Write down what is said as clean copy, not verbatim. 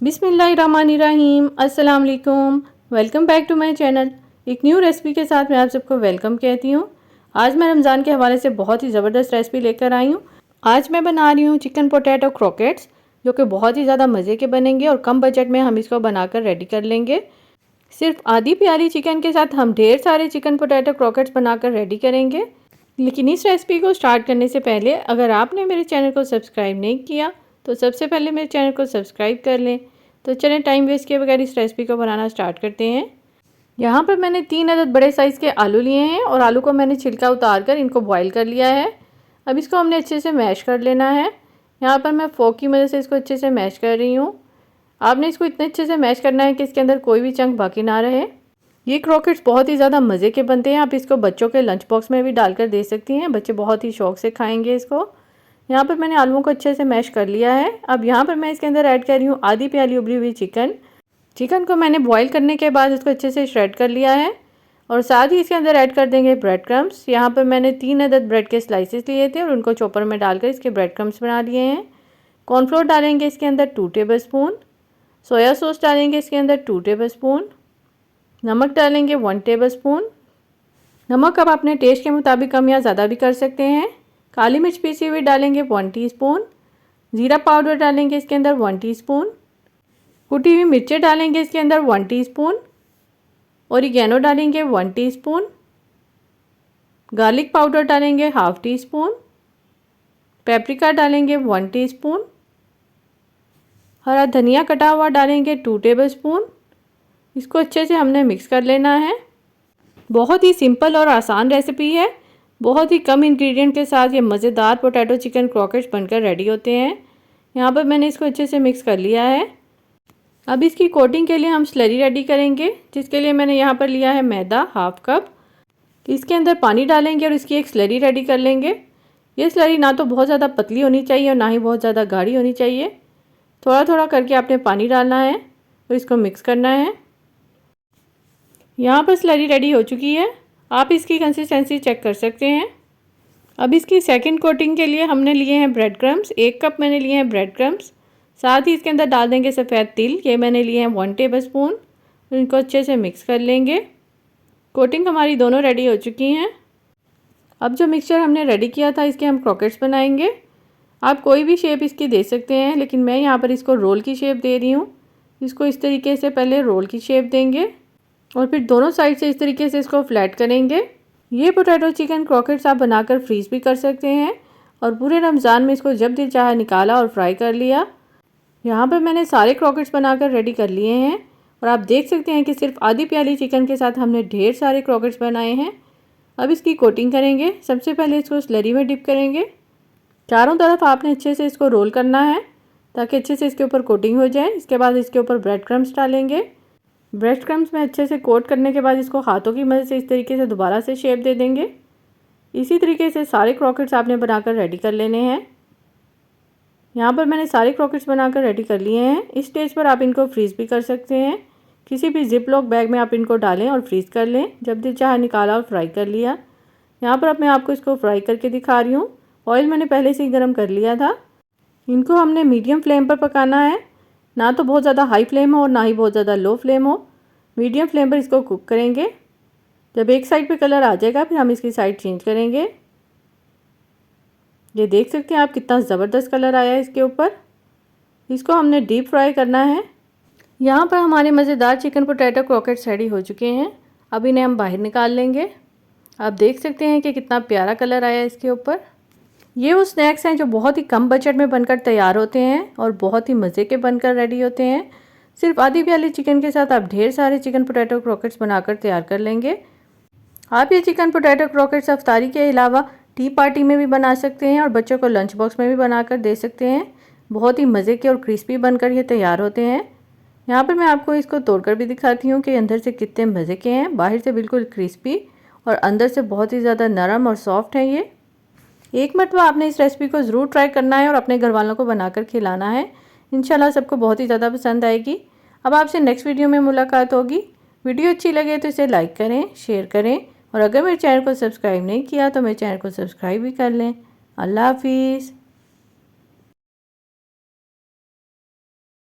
बिस्मिल्लाहिर्रहमानिर्रहीम, अस्सलाम वालेकुम। Welcome back to my channel. एक न्यू रेसिपी के साथ मैं आप सबको वेलकम कहती हूँ। आज मैं रमज़ान के हवाले से बहुत ही ज़बरदस्त रेसिपी लेकर आई हूँ। आज मैं बना रही हूँ चिकन पोटैटो क्रॉकेट्स, जो कि बहुत ही ज़्यादा मज़े के बनेंगे और कम बजट में हम इसको बनाकर रेडी कर लेंगे। सिर्फ आधी प्याली चिकन के साथ हम ढेर सारे चिकन पोटैटो क्रॉकेट्स बनाकर रेडी करेंगे। लेकिन इस रेसिपी को स्टार्ट करने से पहले अगर आपने मेरे चैनल को सब्सक्राइब नहीं किया तो सबसे पहले मेरे चैनल को सब्सक्राइब कर लें। तो चलें टाइम वेस्ट किए बगैर इस रेसिपी को बनाना स्टार्ट करते हैं। यहाँ पर मैंने 3 अदद बड़े साइज़ के आलू लिए हैं और आलू को मैंने छिलका उतार कर इनको बॉईल कर लिया है। अब इसको हमने अच्छे से मैश कर लेना है। यहाँ पर मैं फोक की मदद से इसको अच्छे से मैश कर रही हूँ। आपने इसको इतने अच्छे से मैश करना है कि इसके अंदर कोई भी चंक बाकी ना रहे। ये क्रॉकेट्स बहुत ही ज़्यादा मज़े के बनते हैं। आप इसको बच्चों के लंच बॉक्स में भी डालकर दे सकती हैं, बच्चे बहुत ही शौक़ से खाएंगे इसको। यहाँ पर मैंने आलूओं को अच्छे से मैश कर लिया है। अब यहाँ पर मैं इसके अंदर ऐड कर रही हूँ आधी प्याली उबली हुई चिकन को मैंने बॉईल करने के बाद इसको अच्छे से श्रेड कर लिया है। और साथ ही इसके अंदर ऐड कर देंगे ब्रेड क्रम्स। यहाँ पर मैंने 3 अदद ब्रेड के स्लाइसेस लिए थे और उनको चॉपर में डालकर इसके ब्रेड क्रम्स बना लिए हैं। कॉर्नफ्लोर डालेंगे इसके अंदर 2 टेबलस्पून। सोया सॉस डालेंगे इसके अंदर 2 टेबलस्पून। नमक डालेंगे 1 टेबलस्पून। नमक अब अपने टेस्ट के मुताबिक कम या ज़्यादा भी कर सकते हैं। काली मिर्च पीसी हुई डालेंगे 1 टीस्पून। ज़ीरा पाउडर डालेंगे इसके अंदर 1 टीस्पून। कुटी हुई मिर्चें डालेंगे इसके अंदर 1 टीस्पून। ओरिगैनो डालेंगे 1 टीस्पून। गार्लिक पाउडर डालेंगे 1/2 टीस्पून। पेपरिका डालेंगे 1 टीस्पून। हरा धनिया कटा हुआ डालेंगे 2 टेबलस्पून। इसको अच्छे से हमने मिक्स कर लेना है। बहुत ही सिंपल और आसान रेसिपी है। बहुत ही कम इंग्रेडिएंट के साथ ये मज़ेदार पोटैटो चिकन क्रॉकेट्स बनकर रेडी होते हैं। यहाँ पर मैंने इसको अच्छे से मिक्स कर लिया है। अब इसकी कोटिंग के लिए हम स्लरी रेडी करेंगे, जिसके लिए मैंने यहाँ पर लिया है मैदा 1/2 कप। इसके अंदर पानी डालेंगे और इसकी एक स्लरी रेडी कर लेंगे। ये स्लरी ना तो बहुत ज़्यादा पतली होनी चाहिए और ना ही बहुत ज़्यादा गाढ़ी होनी चाहिए। थोड़ा थोड़ा करके आपने पानी डालना है और इसको मिक्स करना है। यहाँ पर स्लरी रेडी हो चुकी है। आप इसकी कंसिस्टेंसी चेक कर सकते हैं। अब इसकी सेकंड कोटिंग के लिए हमने लिए हैं ब्रेड क्रम्स। 1 कप मैंने लिए हैं ब्रेड क्रम्स। साथ ही इसके अंदर डाल देंगे सफ़ेद तिल, ये मैंने लिए हैं 1 टेबलस्पून। इनको अच्छे से मिक्स कर लेंगे। कोटिंग हमारी दोनों रेडी हो चुकी हैं। अब जो मिक्सचर हमने रेडी किया था इसके हम क्रॉकेट्स बनाएंगे। आप कोई भी शेप इसकी दे सकते हैं, लेकिन मैं यहाँ पर इसको रोल की शेप दे रही हूँ। इसको इस तरीके से पहले रोल की शेप देंगे और फिर दोनों साइड से इस तरीके से इसको फ्लैट करेंगे। ये पोटैटो चिकन क्रॉकेट्स आप बनाकर फ्रीज़ भी कर सकते हैं और पूरे रमज़ान में इसको जब दिल चाहा निकाला और फ्राई कर लिया। यहाँ पर मैंने सारे क्रॉकेट्स बनाकर रेडी कर लिए हैं और आप देख सकते हैं कि सिर्फ आधी प्याली चिकन के साथ हमने ढेर सारे क्रॉकेट्स बनाए हैं। अब इसकी कोटिंग करेंगे। सबसे पहले इसको स्लरी में डिप करेंगे। चारों तरफ आपने अच्छे से इसको रोल करना है ताकि अच्छे से इसके ऊपर कोटिंग हो जाए। इसके बाद इसके ऊपर ब्रेड क्रम्स डालेंगे। ब्रेड क्रम्स में अच्छे से कोट करने के बाद इसको हाथों की मदद से इस तरीके से दोबारा से शेप दे देंगे। इसी तरीके से सारे क्रॉकेट्स आपने बनाकर रेडी कर लेने हैं। यहाँ पर मैंने सारे क्रॉकेट्स बनाकर रेडी कर लिए हैं। इस स्टेज पर आप इनको फ्रीज़ भी कर सकते हैं। किसी भी जिप लॉक बैग में आप इनको डालें और फ्रीज़ कर लें। जब दिल चाहा निकाला और फ्राई कर लिया। यहाँ पर अब मैं आपको इसको फ्राई करके दिखा रही हूँ। ऑयल मैंने पहले से ही गर्म कर लिया था। इनको हमने मीडियम फ्लेम पर पकाना है, ना तो बहुत ज़्यादा हाई फ्लेम हो और ना ही बहुत ज़्यादा लो फ्लेम हो। मीडियम फ्लेम पर इसको कुक करेंगे। जब एक साइड पे कलर आ जाएगा फिर हम इसकी साइड चेंज करेंगे। ये देख सकते हैं आप कितना ज़बरदस्त कलर आया है इसके ऊपर। इसको हमने डीप फ्राई करना है। यहाँ पर हमारे मज़ेदार चिकन पोटैटो क्रॉकेट्स रेडी हो चुके हैं। अब इन्हें हम बाहर निकाल लेंगे। आप देख सकते हैं कि कितना प्यारा कलर आया है इसके ऊपर। ये वो स्नैक्स हैं जो बहुत ही कम बजट में बनकर तैयार होते हैं और बहुत ही मज़े के बनकर रेडी होते हैं। सिर्फ आधी प्याली चिकन के साथ आप ढेर सारे चिकन पोटैटो क्रॉकेट्स बनाकर तैयार कर लेंगे। आप ये चिकन पोटैटो क्रॉकेट्स अफ्तारी के अलावा टी पार्टी में भी बना सकते हैं और बच्चों को लंच बॉक्स में भी बनाकर दे सकते हैं। बहुत ही मज़े के और क्रिस्पी बनकर ये तैयार होते हैं। यहाँ पर मैं आपको इसको तोड़कर भी दिखाती हूँ कि अंदर से कितने मज़े के हैं। बाहर से बिल्कुल क्रिस्पी और अंदर से बहुत ही ज़्यादा नरम और सॉफ्ट है ये। एक मरतबा आपने इस रेसिपी को ज़रूर ट्राई करना है और अपने घर वालों को बनाकर खिलाना है। इंशाल्लाह सबको बहुत ही ज़्यादा पसंद आएगी। अब आपसे नेक्स्ट वीडियो में मुलाकात होगी। वीडियो अच्छी लगे तो इसे लाइक करें, शेयर करें और अगर मेरे चैनल को सब्सक्राइब नहीं किया तो मेरे चैनल को सब्सक्राइब भी कर लें। अल्लाह हाफिज़।